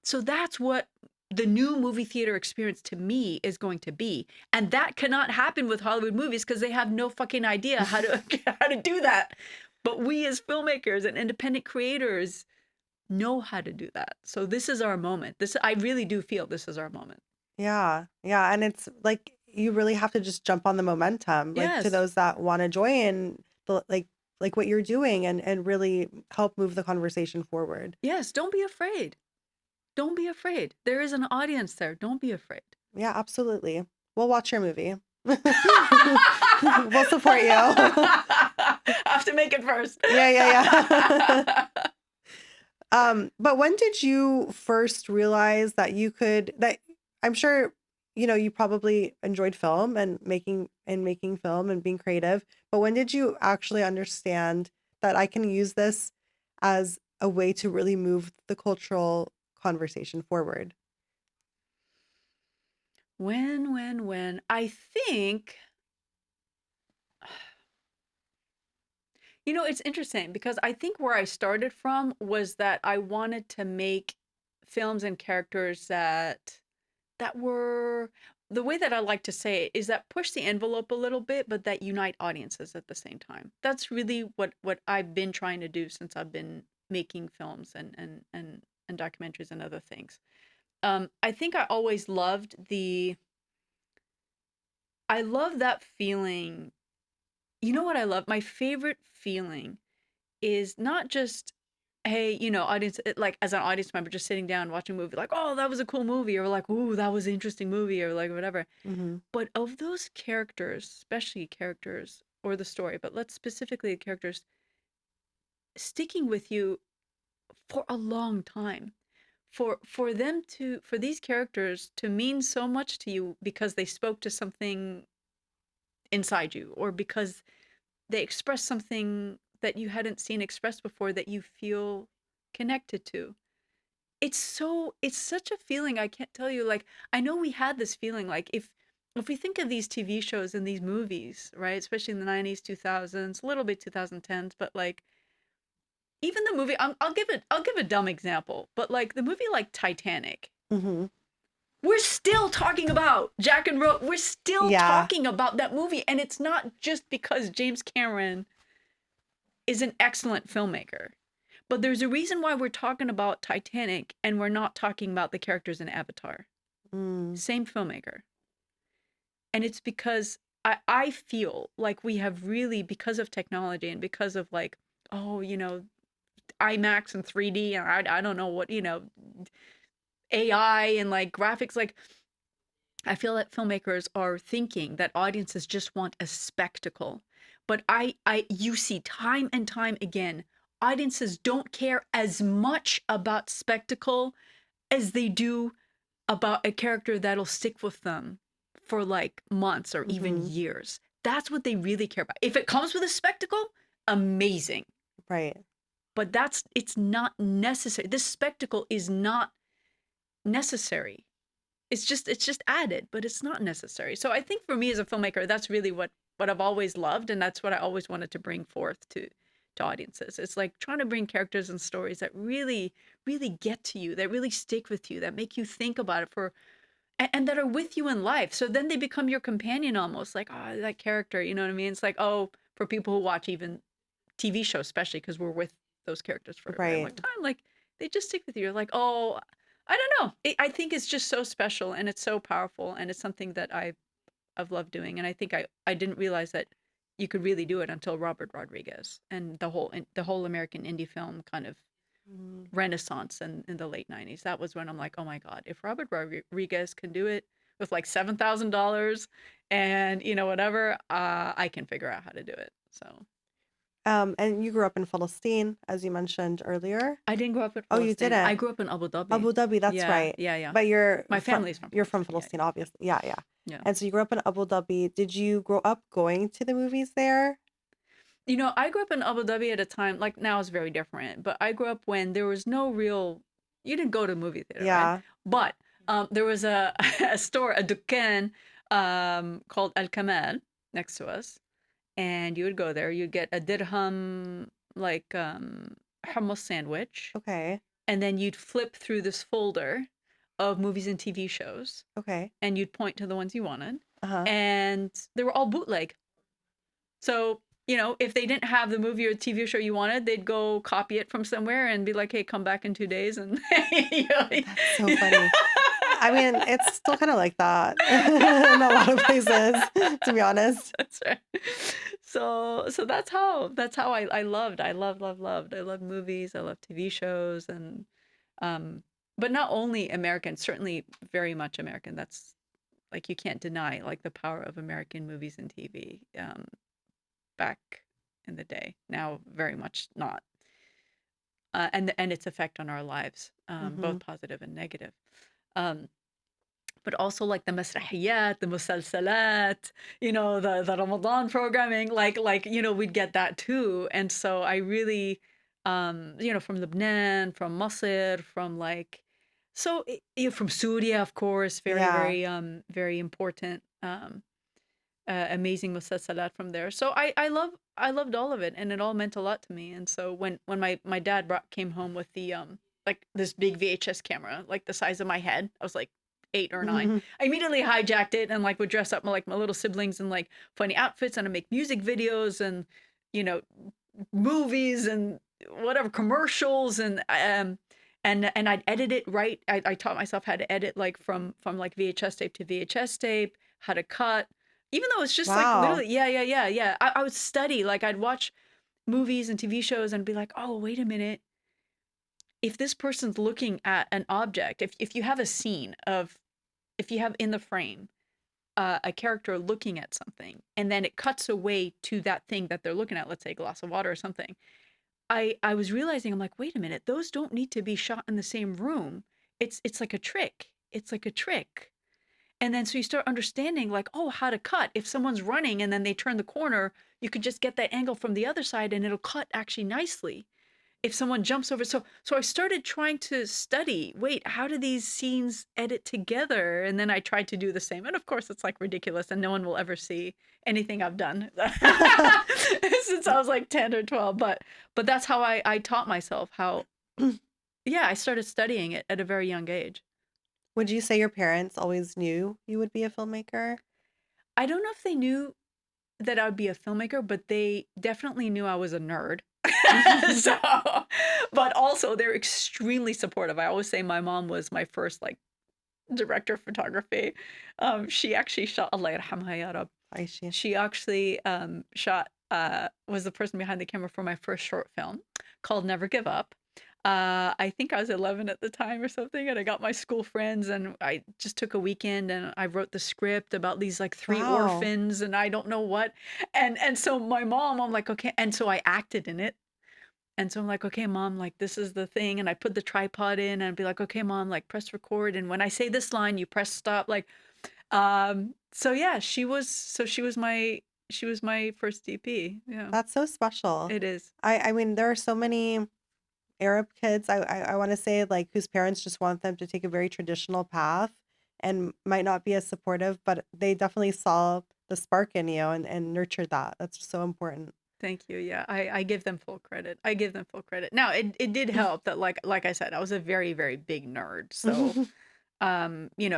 So that's what the new movie theater experience to me is going to be. And that cannot happen with Hollywood movies because they have no fucking idea how to how to do that. But we as filmmakers and independent creators know how to do that. So this is our moment. I really do feel this is our moment. Yeah. Yeah. And it's like you really have to just jump on the momentum, like to Yes. those that want to join like like what you're doing and really help move the conversation forward. Yes, don't be afraid. Don't be afraid. There is an audience there. Don't be afraid. Yeah, absolutely. We'll watch your movie. We'll support you. I have to make it first. Yeah. But when did you first realize that that I'm sure, you probably enjoyed film and making film and being creative, but when did you actually understand that I can use this as a way to really move the cultural conversation forward? When? I think, it's interesting because I think where I started from was that I wanted to make films and characters that were, the way that I like to say it is that push the envelope a little bit, but that unite audiences at the same time. That's really what I've been trying to do since I've been making films and documentaries and other things. I think I love that feeling. You know what I love? My favorite feeling is not just, hey, audience, like as an audience member, just sitting down watching a movie, like, oh, that was a cool movie, or like, ooh, that was an interesting movie, or like whatever. Mm-hmm. But of those characters, especially characters or the story, but let's specifically the characters sticking with you for a long time. For these characters to mean so much to you because they spoke to something inside you, or because they express something that you hadn't seen expressed before that you feel connected to. It's such a feeling. I can't tell you. Like, I know we had this feeling, like, if we think of these TV shows and these movies, right, especially in the 90s, 2000s, a little bit 2010s, but like even the movie, I'll give a dumb example, but like the movie like Titanic, Mm-hmm. we're still talking about Jack and Rose. We're still Yeah. talking about that movie. And it's not just because James Cameron is an excellent filmmaker, but there's a reason why we're talking about Titanic and we're not talking about the characters in Avatar. Mm. Same filmmaker. And it's because I feel like we have really, because of technology and because of like, oh, IMAX and 3D and I don't know what, AI and like graphics, like I feel that filmmakers are thinking that audiences just want a spectacle. But you see time and time again, audiences don't care as much about spectacle as they do about a character that'll stick with them for like months or even Mm-hmm. years. That's what they really care about. If it comes with a spectacle, amazing. Right. But it's not necessary. This spectacle is not necessary. It's just added, but it's not necessary. So I think for me as a filmmaker, that's really what I've always loved, and that's what I always wanted to bring forth to audiences. It's like trying to bring characters and stories that really, really get to you, that really stick with you, that make you think about it and that are with you in life. So then they become your companion almost, like, oh, that character, you know what I mean? It's like, oh, for people who watch even TV shows, especially because we're with those characters for a very long Right. time, like they just stick with you. You're like, oh, I don't know. I think it's just so special and it's so powerful and it's something that I've loved doing. And I think I didn't realize that you could really do it until Robert Rodriguez and the whole American indie film kind of Mm. renaissance in the late 90s. That was when I'm like, oh my God, if Robert Rodriguez can do it with like $7,000 and whatever, I can figure out how to do it. So And you grew up in Palestine, as you mentioned earlier. I didn't grow up in Oh, you Palestine. I didn't. grew up in Abu Dhabi. Abu Dhabi, that's Yeah, right. yeah, yeah. But My family's from you're from Palestine. Yeah, Palestine, obviously. Yeah. yeah. And so you grew up in Abu Dhabi. Did you grow up going to the movies there? I grew up in Abu Dhabi at a time, like now it's very different, but I grew up when there was no real, you didn't go to a movie theater, right? Yeah. But there was a, a store, a dukkan called Al Kamal next to us. And you would go there, you'd get a dirham, like hummus sandwich. Okay. And then you'd flip through this folder of movies and TV shows. Okay. And you'd point to the ones you wanted. Uh-huh. And they were all bootleg. So, if they didn't have the movie or TV show you wanted, they'd go copy it from somewhere and be like, hey, come back in 2 days. And That's so funny. I mean, it's still kind of like that in a lot of places, to be honest. That's right. So that's how I loved. I love movies, I love TV shows, and um but not only American, certainly very much American. That's like you can't deny like the power of American movies and TV back in the day. Now very much not. And its effect on our lives, Hmm. both positive and negative. Um but also like the masrahiyat, the musalsalat, the Ramadan programming, we'd get that too. And so I really, from Lebanon, from Masr, from from Syria, of course, very, Yeah. very, very important, amazing musalsalat from there. So I loved all of it, and it all meant a lot to me. And so when my dad came home with the like this big VHS camera, like the size of my head, I was like 8 or 9. I immediately hijacked it and like would dress up my little siblings in like funny outfits, and I'd make music videos and you know movies and whatever commercials, and I'd edit it right. I taught myself how to edit like from like VHS tape to VHS tape, how to cut, even though it's just like Wow. literally, yeah, yeah, yeah, yeah. I would study, like I'd watch movies and TV shows and be like, oh, wait a minute. If this person's looking at an object, if you have a scene of, if you have in the frame a character looking at something, and then it cuts away to that thing that they're looking at, let's say a glass of water or something, I was realizing, I'm like, wait a minute, those don't need to be shot in the same room. It's like a trick. It's like a trick. And then so you start understanding like, oh, how to cut. If someone's running and then they turn the corner, you could just get that angle from the other side and it'll cut actually nicely. If someone jumps over, so I started trying to study, wait, how do these scenes edit together? And then I tried to do the same. And of course it's like ridiculous and no one will ever see anything I've done since I was like 10 or 12. But that's how I taught myself how, yeah, I started studying it at a very young age. Would you say your parents always knew you would be a filmmaker? I don't know if they knew that I would be a filmmaker, but they definitely knew I was a nerd. So, but also they're extremely supportive. I always say my mom was my first like director of photography. She actually shot, Allah yarhamha ya Rab. Aisha. She actually shot was the person behind the camera for my first short film called Never Give Up. I think I was 11 at the time or something, and I got my school friends, and I just took a weekend, and I wrote the script about these like three Wow. orphans, and I don't know what, and so my mom, I'm like, okay, and so I acted in it, and so I'm like, okay, mom, like this is the thing, and I put the tripod in, and I'd be like, okay, mom, like press record, and when I say this line, you press stop, like, so yeah, she was my first DP, yeah, That's so special. it is. I mean, there are so many Arab kids, I want to say, like, whose parents just want them to take a very traditional path and might not be as supportive, but they definitely saw the spark in you and nurtured that. That's so important. Thank you. Yeah, I give them full credit. I give them full credit. Now, it did help that like I said, I was a very, very big nerd. So,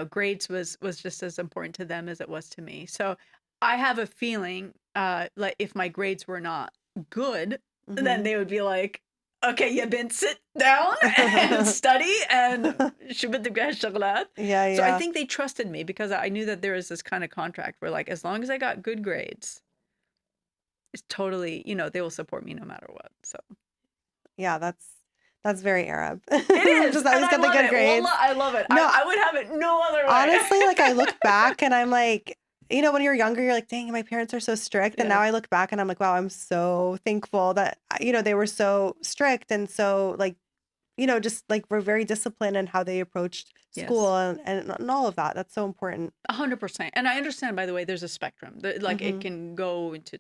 grades was just as important to them as it was to me. So, I have a feeling like if my grades were not good, then Hmm. they would be like, "Okay, you been sit down and study and شو بدك بهالشغلات." Yeah, So, I yeah. think they trusted me because I knew that there was this kind of contract where like as long as I got good grades, it's totally, they will support me no matter what. So Yeah, that's very Arab. it is, Just and always I get the love good it. Wallah, grades. I love it. I, No, I would have it no other honestly, like, I look way. back and I'm like, when you're younger, you're like, dang, my parents are so strict. And now Yes, I look back and I'm like, wow, I'm so thankful that, they were so strict and so, like, just like we're very disciplined in how they approached yes, school and all of that. That's so important. 100%. And I understand, by the way, there's a spectrum. Like it Hmm. can go into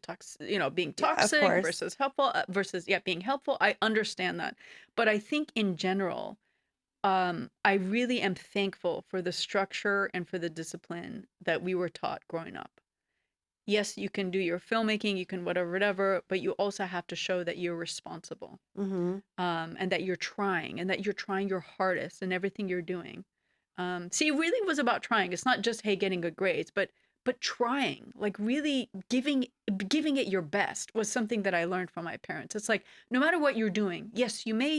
being Yeah, of toxic course. versus helpful versus yeah, being helpful. I understand that, but I think in general, I really am thankful for the structure and for the discipline that we were taught growing up. Yes, you can do your filmmaking, you can whatever, whatever, but you also have to show that you're responsible, Hmm. and that you're trying and that you're trying your hardest in everything you're doing. See, it really was about trying. It's not just, hey, getting good grades, but trying, like really giving it your best was something that I learned from my parents. It's like no matter what you're doing, yes, you may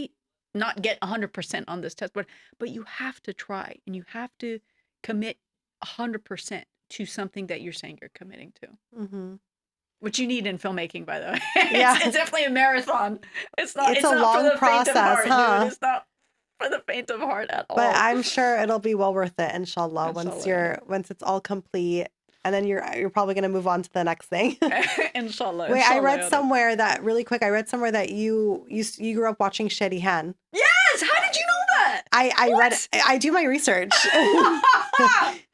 not get 100% on this test, but you have to try and you have to commit 100% to something that you're saying you're committing to. Hmm. which you need in filmmaking, by the way. Yeah. It's definitely a marathon. It's It's a not for long the faint of process, heart, dude. huh? It's not for the faint of heart at But all. I'm sure it'll be well worth it, inshallah, Inshallah, once it's all complete. And then you're probably gonna move on to the next thing. yeah. Inshallah, Wait, I inshallah, read ya Rab. somewhere that really quick. I read somewhere that you grew up watching Shady Hen. Yes! How did you know that? I read What? I do my research.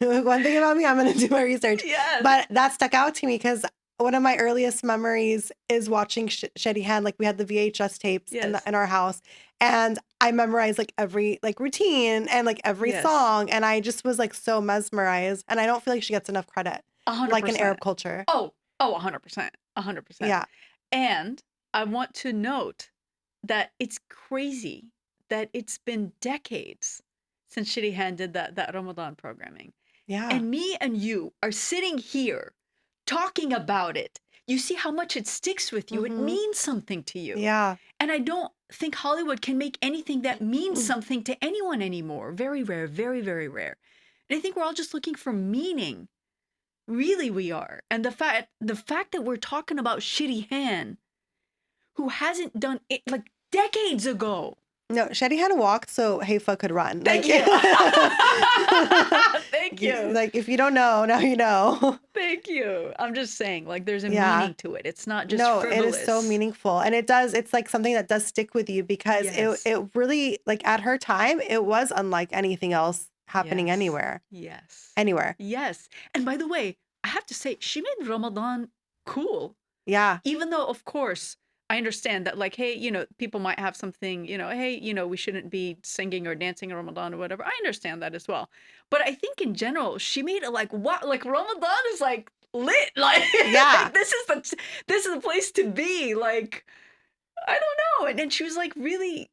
One thing about me, I'm gonna do my research. Yes. But that stuck out to me because one of my earliest memories is watching Shady Hen. Like we had the VHS tapes Yes. in our house, and I memorized like every like routine and like every Yes. song, and I just was like so mesmerized. And I don't feel like she gets enough credit, like in 100%. Arab culture. Oh, 100%. 100%. Yeah, And I want to note that it's crazy that it's been decades since Shitty Hand did that Ramadan programming. yeah, And me and you are sitting here talking about it. You see how much it sticks with you. It hmm means something to you. yeah. And I don't think Hollywood can make anything that means something to anyone anymore. Very rare, very, very rare. And I think we're all just looking for meaning. Really, we are. And the fact that we're talking about Shitty Han, who hasn't done it like decades ago. No, Shady had to walk so Haifa could run. Thank Like, you. Thank you. Like if you don't know, now you know. Thank you. I'm just saying, like, there's a Yeah. meaning to it. It's not just No, frivolous. it is so meaningful. And it's like something that does stick with you because Yes. it really, like at her time, it was unlike anything else happening Yes. anywhere. Yes. Anywhere. Yes. And by the way, I have to say, she made Ramadan cool. Yeah. Even though, of course, I understand that, like, hey, people might have something, hey, we shouldn't be singing or dancing in Ramadan or whatever. I understand that as well. But I think in general, she made it like, what? Like, Ramadan is like lit. Like, Yeah. like, this is the place to be. Like, I don't know. And then she was like really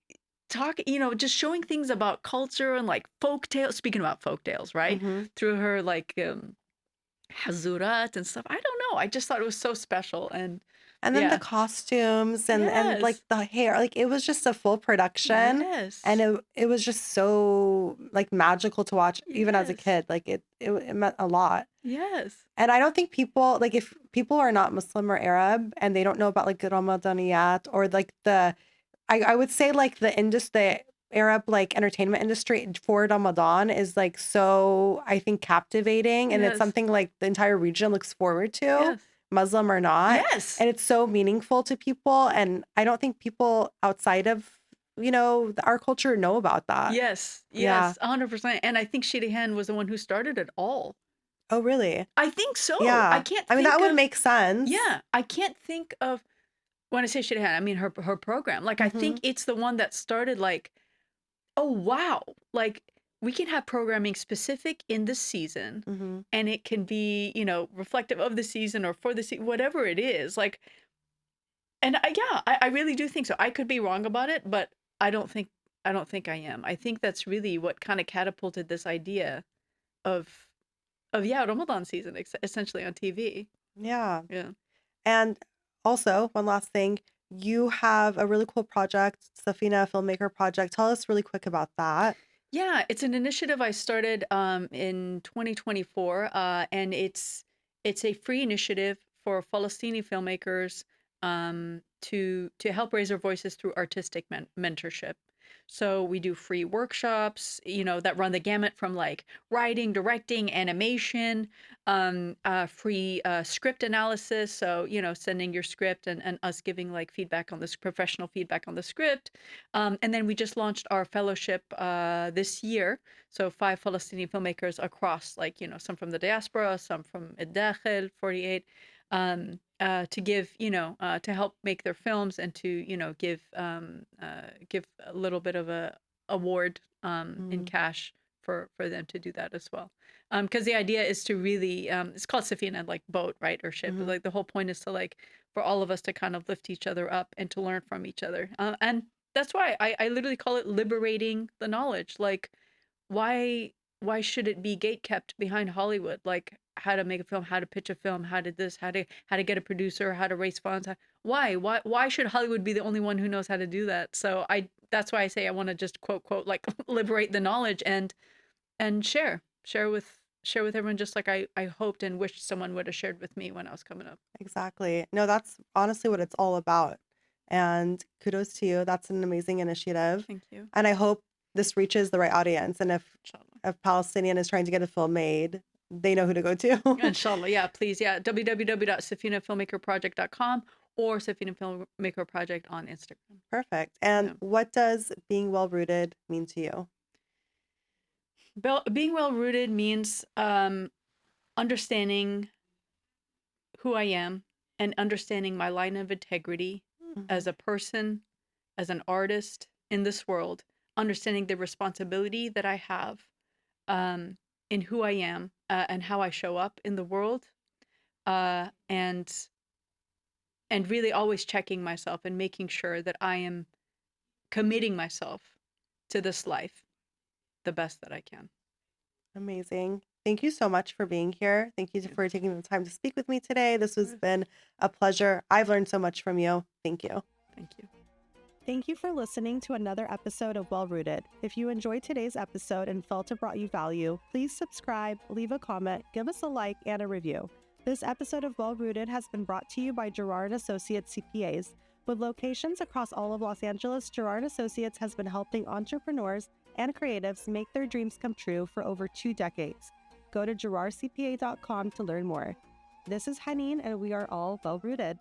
talking, just showing things about culture and like folk tales. Speaking about folk tales, right? hmm Through her like hazurat and stuff. I don't know. I just thought it was so special. And And then the yeah. costumes and like Yes. the hair, like it was just a full production. Yes. And it was just so like magical to watch even as a Yes. kid. Like it meant a lot. Yes. And I don't think people like if people are not Muslim or Arab and they don't know about like the Ramadaniyat or like I would say like the Arab like entertainment industry for Ramadan is like so I think captivating and it's Yes. something like the entire region looks forward to, Yes. Muslim or not. Yes. And it's so meaningful to people and I don't think people outside of our culture know about that. Yes. Yeah. Yes. 100%. And I think Shady Han was the one who started it all. Oh, really? I think so. I Yeah. can't I mean, think that would of make sense. Yeah, I can't think of when I say Shady Han, I mean her program. Like I think Mhm. it's the one that started like, oh wow, like we can have programming specific in the season Mhm. and it can be, reflective of the season or for the season, whatever it is. Like, and I really do think so. I could be wrong about it, but I don't think I am. I think that's really what kind of catapulted this idea of yeah, Ramadan season essentially on TV. Yeah. Yeah. And also, one last thing, you have a really cool project, Safina Filmmaker Project. Tell us really quick about that. Yeah, it's an initiative I started in 2024, and it's a free initiative for Palestinian filmmakers to help raise their voices through artistic mentorship. So we do free workshops, that run the gamut from like writing, directing, animation, free script analysis. So sending your script and us giving like feedback on this professional feedback on the script. And then we just launched our fellowship this year. So 5 Palestinian filmmakers across, like, some from the diaspora, some from Dakhel, 48, to give, to help make their films and to, give a little bit of a award in Mm, cash for them to do that as well. Because the idea is to really, it's called Safina, like boat, right, or ship. mhm. Like the whole point is to like for all of us to kind of lift each other up and to learn from each other. And that's why I literally call it liberating the knowledge. Like, why should it be gate kept behind Hollywood? Like how to make a film, how to pitch a film, how to this, how to get a producer, how to raise funds. Why should Hollywood be the only one who knows how to do that? So that's why I say I want to just quote like liberate the knowledge and share share with everyone just like I hoped and wished someone would have shared with me when I was coming up. Exactly. No, that's honestly what it's all about. And kudos to you. That's an amazing initiative. Thank you. And I hope this reaches the right audience. And Inshallah. if Palestinian is trying to get a film made, they know who to go to. Inshallah. Yeah, please. Yeah. www.safinafilmmakerproject.com or Safina Filmmaker Project on Instagram. Perfect. And Yeah. what does being well rooted mean to you? Being well rooted means understanding who I am and understanding my line of integrity as a person, as an artist in this world, understanding the responsibility that I have in who I am and how I show up in the world, and really always checking myself and making sure that I am committing myself to this life the best that I can. Amazing. Thank you so much for being here. Thank you for taking the time to speak with me today. This has been a pleasure. I've learned so much from you. Thank you. Thank you. Thank you for listening to another episode of Well Rooted. If you enjoyed today's episode and felt it brought you value, please subscribe, leave a comment, give us a like, and a review. This episode of Well Rooted has been brought to you by Gerard & Associates CPAs. With locations across all of Los Angeles, Gerard & Associates has been helping entrepreneurs and creatives make their dreams come true for over 2 decades. Go to gerardcpa.com to learn more. This is Haneen, and we are all well rooted.